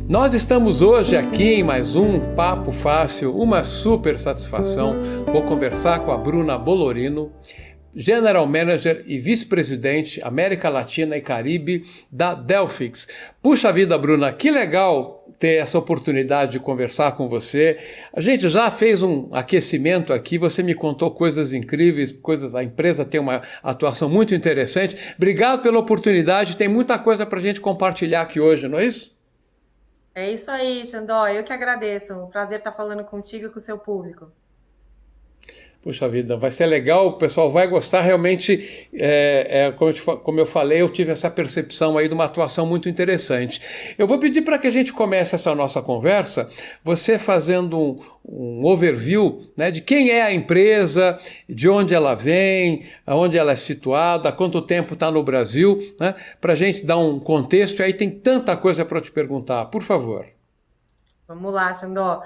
Nós estamos hoje aqui em mais um Papo Fácil, uma super satisfação. Vou conversar com a Bruna Bolorino, General Manager e Vice-Presidente América Latina e Caribe da Delphix. Puxa vida, Bruna, que legal ter essa oportunidade de conversar com você. A gente já fez um aquecimento aqui, você me contou coisas incríveis, a empresa tem uma atuação muito interessante. Obrigado pela oportunidade, tem muita coisa para a gente compartilhar aqui hoje, não é isso? É isso aí, Xandó. Eu que agradeço. Um prazer estar falando contigo e com o seu público. Puxa vida, vai ser legal, o pessoal vai gostar realmente. Como eu falei, eu tive essa percepção aí de uma atuação muito interessante. Eu vou pedir para que a gente comece essa nossa conversa, você fazendo um overview, né, de quem é a empresa, de onde ela vem, aonde ela é situada, há quanto tempo está no Brasil, né, para a gente dar um contexto, e aí tem tanta coisa para te perguntar. Por favor. Vamos lá, Xandó.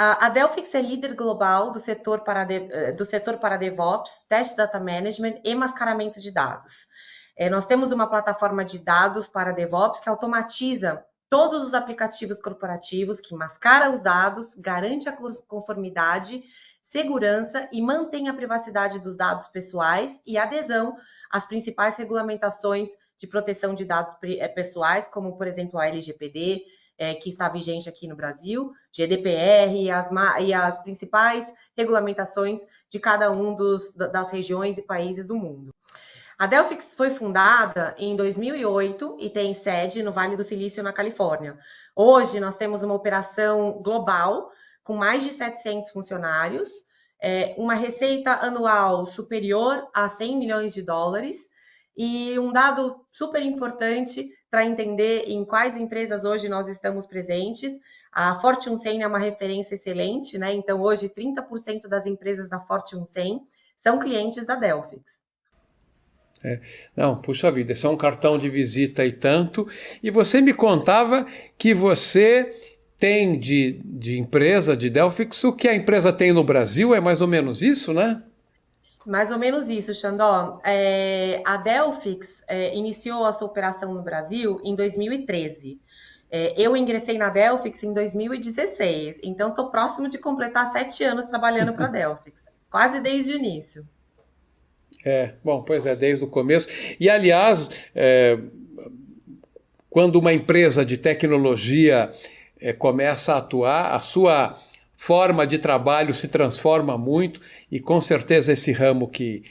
A Delphix é líder global do setor para DevOps, Test Data Management e mascaramento de dados. Nós temos uma plataforma de dados para DevOps que automatiza todos os aplicativos corporativos, que mascara os dados, garante a conformidade, segurança e mantém a privacidade dos dados pessoais e adesão às principais regulamentações de proteção de dados pessoais, como, por exemplo, a LGPD, que está vigente aqui no Brasil, GDPR e as principais regulamentações de cada um das regiões e países do mundo. A Delphix foi fundada em 2008 e tem sede no Vale do Silício, na Califórnia. Hoje, nós temos uma operação global com mais de 700 funcionários, uma receita anual superior a 100 milhões de dólares, e um dado super importante para entender em quais empresas hoje nós estamos presentes. A Fortune 100 é uma referência excelente, né? Então, hoje, 30% das empresas da Fortune 100 são clientes da Delphix. Não, puxa vida, esse é um cartão de visita e tanto. E você me contava que você tem de empresa, de Delphix, o que a empresa tem no Brasil, é mais ou menos isso, né? Mais ou menos isso, Xandó. A Delphix iniciou a sua operação no Brasil em 2013. Eu ingressei na Delphix em 2016, então estou próximo de completar 7 anos trabalhando para a Delphix, quase desde o início. Bom, pois é, desde o começo. E, aliás, quando uma empresa de tecnologia começa a atuar, a sua forma de trabalho se transforma muito e com certeza esse ramo que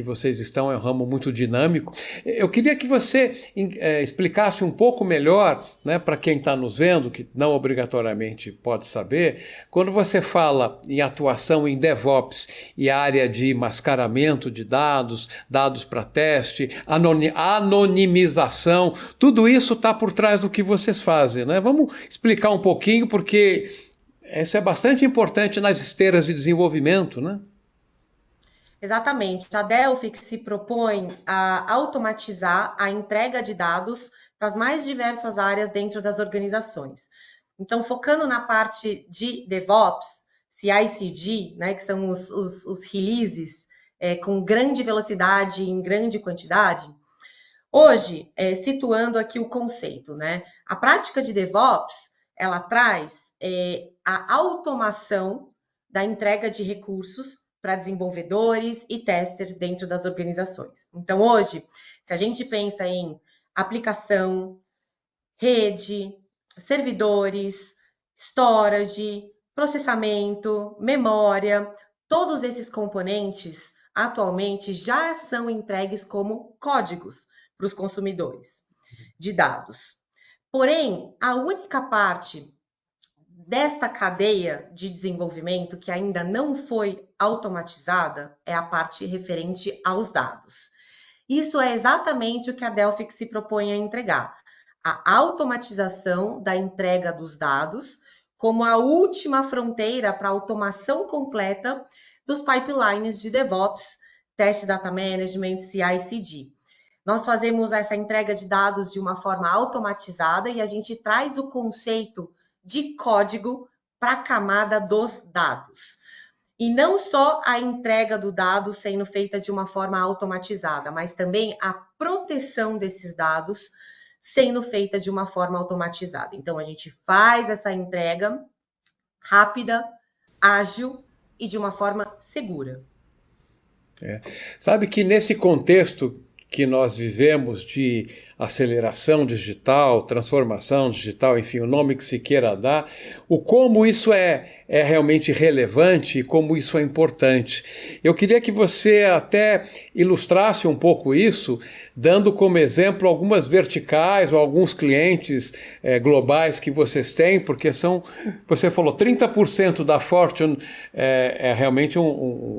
vocês estão é um ramo muito dinâmico. Eu queria que você explicasse um pouco melhor, né, para quem está nos vendo, que não obrigatoriamente pode saber, quando você fala em atuação em DevOps e área de mascaramento de dados, dados para teste, anonimização, tudo isso está por trás do que vocês fazem, né? Vamos explicar um pouquinho, porque isso é bastante importante nas esteiras de desenvolvimento, né? Exatamente. A Delphix se propõe a automatizar a entrega de dados para as mais diversas áreas dentro das organizações. Então, focando na parte de DevOps, CI/CD, né, que são os releases com grande velocidade e em grande quantidade. Hoje, situando aqui o conceito, né? A prática de DevOps, ela traz a automação da entrega de recursos para desenvolvedores e testers dentro das organizações. Então, hoje, se a gente pensa em aplicação, rede, servidores, storage, processamento, memória, todos esses componentes atualmente já são entregues como códigos para os consumidores de dados. Porém, a única parte desta cadeia de desenvolvimento que ainda não foi automatizada é a parte referente aos dados. Isso é exatamente o que a Delphix se propõe a entregar: a automatização da entrega dos dados como a última fronteira para a automação completa dos pipelines de DevOps, Test Data Management, CI/CD. Nós fazemos essa entrega de dados de uma forma automatizada e a gente traz o conceito de código para a camada dos dados. E não só a entrega do dado sendo feita de uma forma automatizada, mas também a proteção desses dados sendo feita de uma forma automatizada. Então, a gente faz essa entrega rápida, ágil e de uma forma segura. Sabe que nesse contexto que nós vivemos de aceleração digital, transformação digital, enfim, o nome que se queira dar, o como isso é realmente relevante e como isso é importante. Eu queria que você até ilustrasse um pouco isso, dando como exemplo algumas verticais ou alguns clientes globais que vocês têm, porque você falou, 30% da Fortune é realmente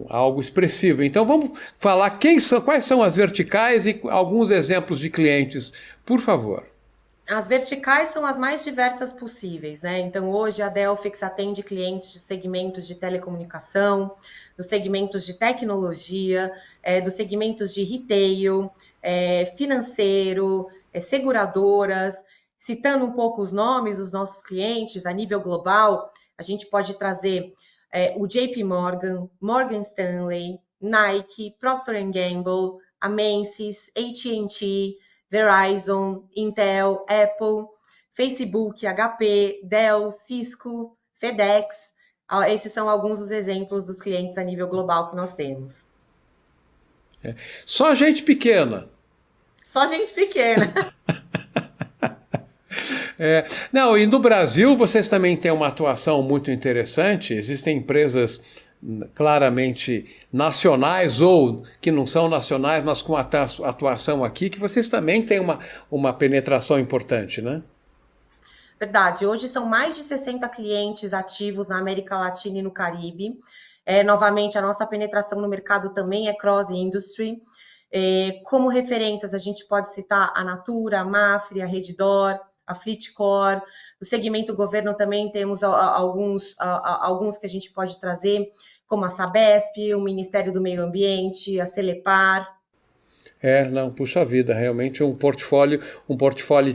algo expressivo. Então vamos falar quais são as verticais e alguns exemplos de clientes, por favor. As verticais são as mais diversas possíveis, né? Então, hoje a Delphix atende clientes de segmentos de telecomunicação, dos segmentos de tecnologia, dos segmentos de retail, financeiro, seguradoras. Citando um pouco os nomes dos nossos clientes a nível global, a gente pode trazer o JP Morgan, Morgan Stanley, Nike, Procter & Gamble, a Macy's, AT&T, Verizon, Intel, Apple, Facebook, HP, Dell, Cisco, FedEx. Esses são alguns dos exemplos dos clientes a nível global que nós temos. Só gente pequena. Só gente pequena. Não, e no Brasil vocês também têm uma atuação muito interessante. Existem empresas claramente nacionais ou que não são nacionais, mas com atuação aqui, que vocês também têm uma penetração importante, né? Verdade. Hoje são mais de 60 clientes ativos na América Latina e no Caribe. Novamente, a nossa penetração no mercado também é cross-industry. Como referências, a gente pode citar a Natura, a Mafre, a Redditor, a FleetCor. No segmento governo também temos alguns que a gente pode trazer, como a Sabesp, o Ministério do Meio Ambiente, a Celepar. Não, puxa vida, realmente um portfólio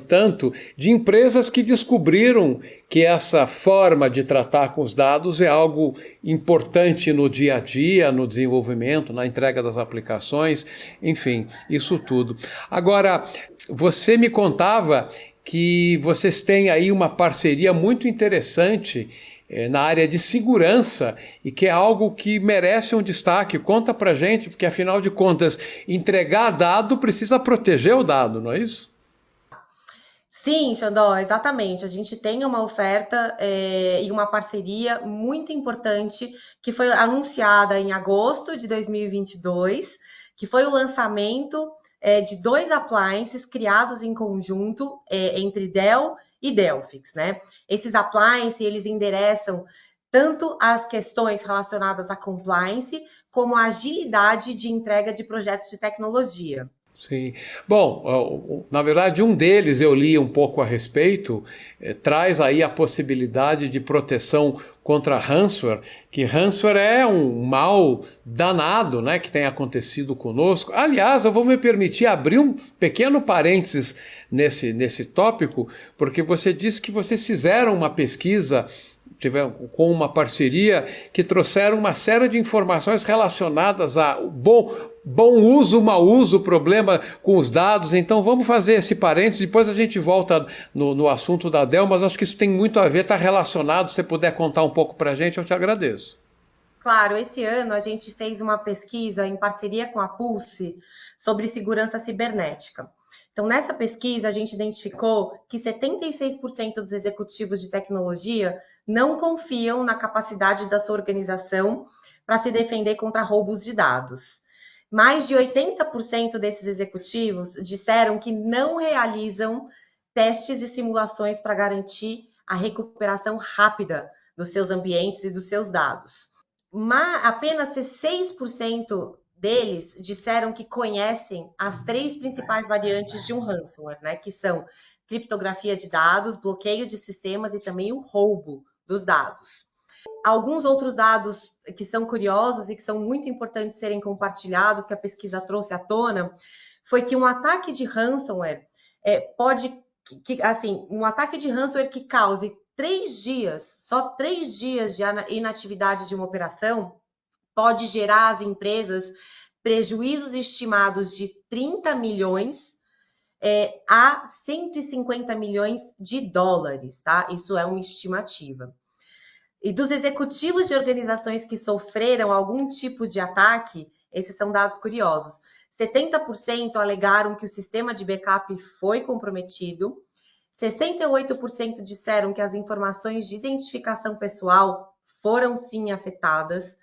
tanto de empresas que descobriram que essa forma de tratar com os dados é algo importante no dia a dia, no desenvolvimento, na entrega das aplicações, enfim, isso tudo. Agora, você me contava que vocês têm aí uma parceria muito interessante na área de segurança e que é algo que merece um destaque. Conta pra gente, porque afinal de contas, entregar dado precisa proteger o dado, não é isso? Sim, Xandó, exatamente. A gente tem uma oferta e uma parceria muito importante que foi anunciada em agosto de 2022, que foi o lançamento de 2 appliances criados em conjunto entre Dell e Delphix, né? Esses appliances, eles endereçam tanto as questões relacionadas à compliance, como a agilidade de entrega de projetos de tecnologia. Sim. Bom, na verdade, um deles eu li um pouco a respeito, traz aí a possibilidade de proteção contra ransomware, que ransomware é um mal danado, né, que tem acontecido conosco. Aliás, eu vou me permitir abrir um pequeno parênteses nesse tópico, porque você disse que vocês fizeram uma pesquisa com uma parceria que trouxeram uma série de informações relacionadas a bom uso, mau uso, problema com os dados. Então vamos fazer esse parênteses, depois a gente volta no assunto da Dell, mas acho que isso tem muito a ver, está relacionado. Se você puder contar um pouco para a gente, eu te agradeço. Claro, esse ano a gente fez uma pesquisa em parceria com a Pulse sobre segurança cibernética. Então, nessa pesquisa, a gente identificou que 76% dos executivos de tecnologia não confiam na capacidade da sua organização para se defender contra roubos de dados. Mais de 80% desses executivos disseram que não realizam testes e simulações para garantir a recuperação rápida dos seus ambientes e dos seus dados. Mas apenas 6% deles disseram que conhecem as 3 principais variantes de um ransomware, né? Que são criptografia de dados, bloqueio de sistemas e também o roubo dos dados. Alguns outros dados que são curiosos e que são muito importantes serem compartilhados, que a pesquisa trouxe à tona, foi que um ataque de ransomware um ataque de ransomware que cause 3 dias, só 3 dias de inatividade de uma operação, pode gerar às empresas prejuízos estimados de 30 milhões a 150 milhões de dólares, tá? Isso é uma estimativa. E dos executivos de organizações que sofreram algum tipo de ataque, esses são dados curiosos. 70% alegaram que o sistema de backup foi comprometido, 68% disseram que as informações de identificação pessoal foram sim afetadas,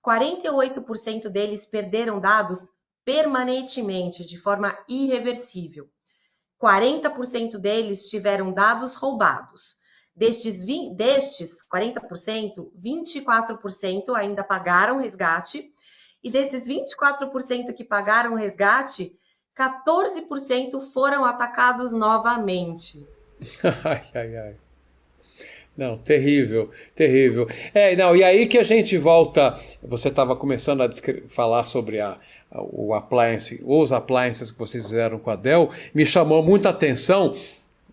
48% deles perderam dados permanentemente, de forma irreversível. 40% deles tiveram dados roubados. Destes 40%, 24% ainda pagaram resgate, e desses 24% que pagaram resgate, 14% foram atacados novamente. Ai, ai, ai. Não, terrível, terrível. Não, e aí que a gente volta. Você estava começando a falar sobre o appliance, os appliances que vocês fizeram com a Dell. Me chamou muita atenção.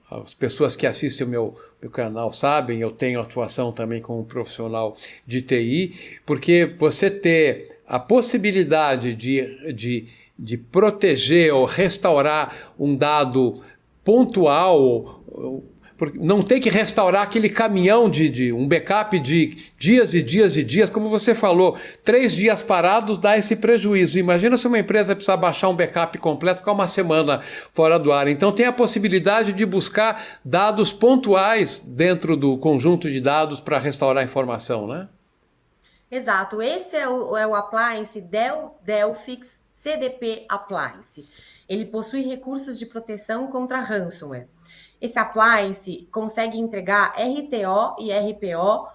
As pessoas que assistem o meu canal sabem, eu tenho atuação também como profissional de TI, porque você ter a possibilidade de proteger ou restaurar um dado pontual, não tem que restaurar aquele caminhão de um backup de dias e dias e dias, como você falou, 3 dias parados dá esse prejuízo. Imagina se uma empresa precisar baixar um backup completo, ficar uma semana fora do ar. Então tem a possibilidade de buscar dados pontuais dentro do conjunto de dados para restaurar a informação, né? Exato, esse é o appliance Delphix CDP Appliance. Ele possui recursos de proteção contra ransomware. Esse appliance consegue entregar RTO e RPO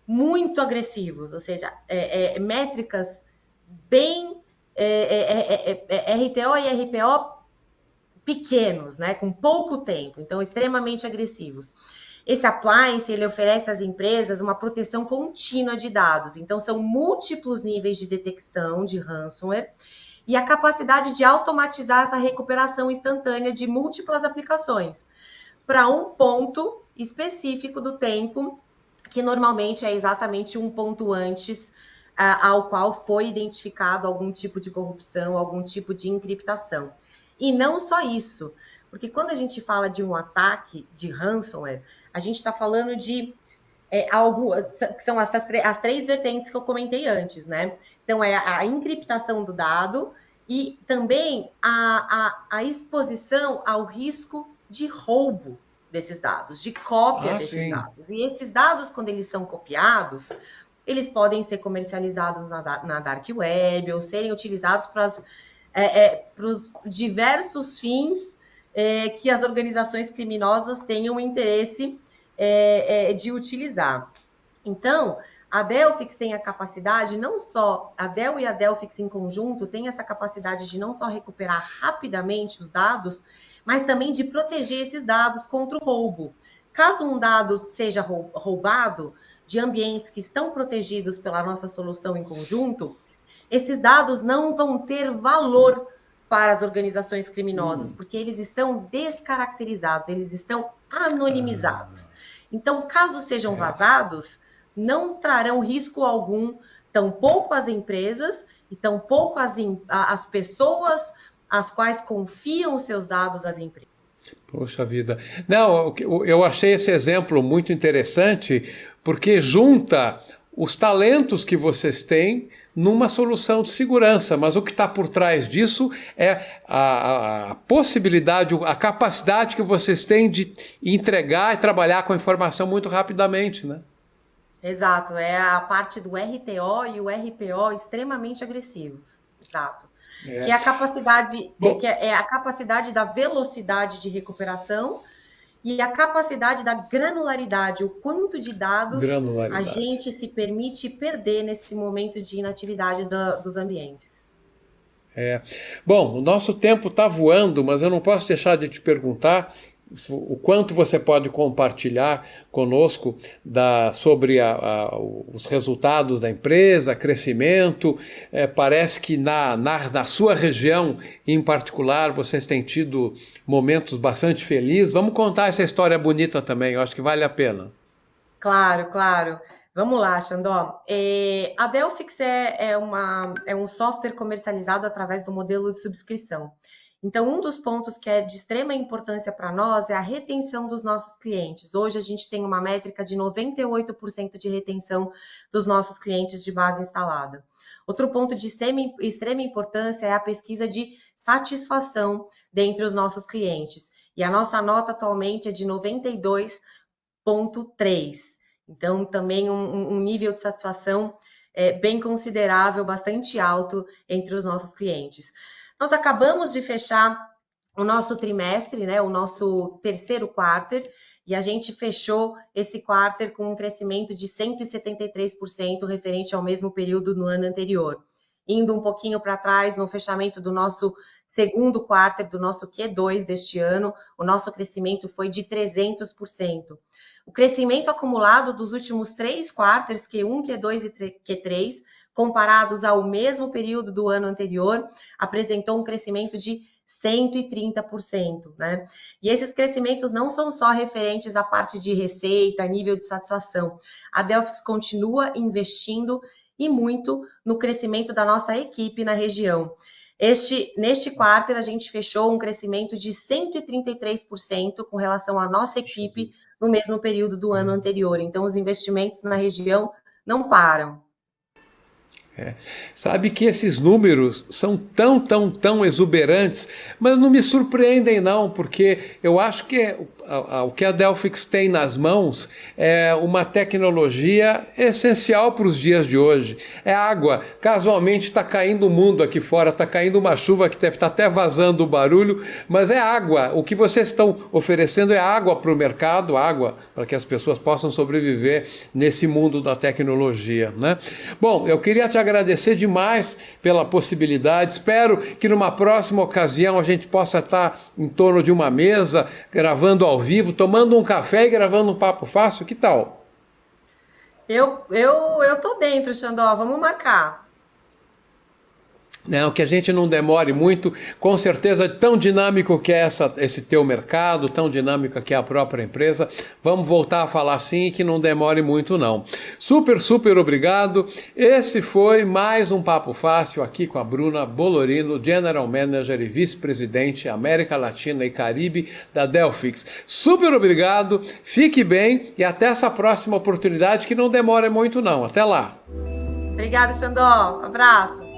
muito agressivos, ou seja, métricas bem RTO e RPO pequenos, né, com pouco tempo, então extremamente agressivos. Esse appliance, ele oferece às empresas uma proteção contínua de dados, então são múltiplos níveis de detecção de ransomware e a capacidade de automatizar essa recuperação instantânea de múltiplas aplicações para um ponto específico do tempo, que normalmente é exatamente um ponto antes ao qual foi identificado algum tipo de corrupção, algum tipo de encriptação. E não só isso, porque quando a gente fala de um ataque de ransomware, a gente está falando de algo, que são as 3 vertentes que eu comentei antes, né? Então, é a encriptação do dado e também a exposição ao risco de roubo desses dados, de cópia desses Sim. dados. E esses dados, quando eles são copiados, eles podem ser comercializados na dark web ou serem utilizados para os diversos fins que as organizações criminosas tenham interesse de utilizar. Então, a Delphix tem a capacidade, não só a Dell e a Delphix em conjunto tem essa capacidade de não só recuperar rapidamente os dados, mas também de proteger esses dados contra o roubo. Caso um dado seja roubado de ambientes que estão protegidos pela nossa solução em conjunto, esses dados não vão ter valor para as organizações criminosas, porque eles estão descaracterizados, eles estão anonimizados. Então, caso sejam vazados, não trarão risco algum, tampouco às empresas e tampouco às pessoas às quais confiam os seus dados às empresas. Poxa vida. Não, eu achei esse exemplo muito interessante porque junta os talentos que vocês têm numa solução de segurança, mas o que está por trás disso é a possibilidade, a capacidade que vocês têm de entregar e trabalhar com a informação muito rapidamente, né? Exato, é a parte do RTO e o RPO extremamente agressivos. Exato. Que é a capacidade, que é a capacidade da velocidade de recuperação e a capacidade da granularidade, o quanto de dados a gente se permite perder nesse momento de inatividade dos ambientes. Bom, o nosso tempo está voando, mas eu não posso deixar de te perguntar o quanto você pode compartilhar conosco sobre os resultados da empresa, crescimento. Parece que na sua região, em particular, vocês têm tido momentos bastante felizes. Vamos contar essa história bonita também, eu acho que vale a pena. Claro, claro. Vamos lá, Xandó. A Delphix é um software comercializado através do modelo de subscrição. Então, um dos pontos que é de extrema importância para nós é a retenção dos nossos clientes. Hoje, a gente tem uma métrica de 98% de retenção dos nossos clientes de base instalada. Outro ponto de extrema importância é a pesquisa de satisfação dentre os nossos clientes. E a nossa nota atualmente é de 92,3. Então, também um nível de satisfação bem considerável, bastante alto entre os nossos clientes. Nós acabamos de fechar o nosso trimestre, né, o nosso terceiro quarter, e a gente fechou esse quarter com um crescimento de 173% referente ao mesmo período no ano anterior. Indo um pouquinho para trás, no fechamento do nosso segundo quarter, do nosso Q2 deste ano, o nosso crescimento foi de 300%. O crescimento acumulado dos últimos 3 quarters, Q1, Q2 e Q3, comparados ao mesmo período do ano anterior, apresentou um crescimento de 130%, né? E esses crescimentos não são só referentes à parte de receita, nível de satisfação. A Delphix continua investindo e muito no crescimento da nossa equipe na região. Neste quarter, a gente fechou um crescimento de 133% com relação à nossa equipe no mesmo período do ano anterior. Então, os investimentos na região não param. Sabe que esses números são tão exuberantes, mas não me surpreendem não, porque eu acho que o que a Delphix tem nas mãos é uma tecnologia essencial para os dias de hoje. É água. Casualmente está caindo o mundo aqui fora, está caindo uma chuva que deve estar até vazando o barulho, mas é água. O que vocês estão oferecendo é água para o mercado, água para que as pessoas possam sobreviver nesse mundo da tecnologia, né? Bom, eu queria te agradecer demais pela possibilidade. Espero que numa próxima ocasião a gente possa estar em torno de uma mesa, gravando ao vivo, tomando um café e gravando um papo fácil. Que tal? Eu tô dentro, Xandó. Vamos marcar. Não, que a gente não demore muito, com certeza tão dinâmico que é esse teu mercado, tão dinâmica que é a própria empresa, vamos voltar a falar assim e que não demore muito não. Super obrigado, esse foi mais um Papo Fácil aqui com a Bruna Bolorino, General Manager e Vice-Presidente América Latina e Caribe da Delphix. Super obrigado, fique bem e até essa próxima oportunidade que não demora muito não, até lá. Obrigada, Xandó, abraço.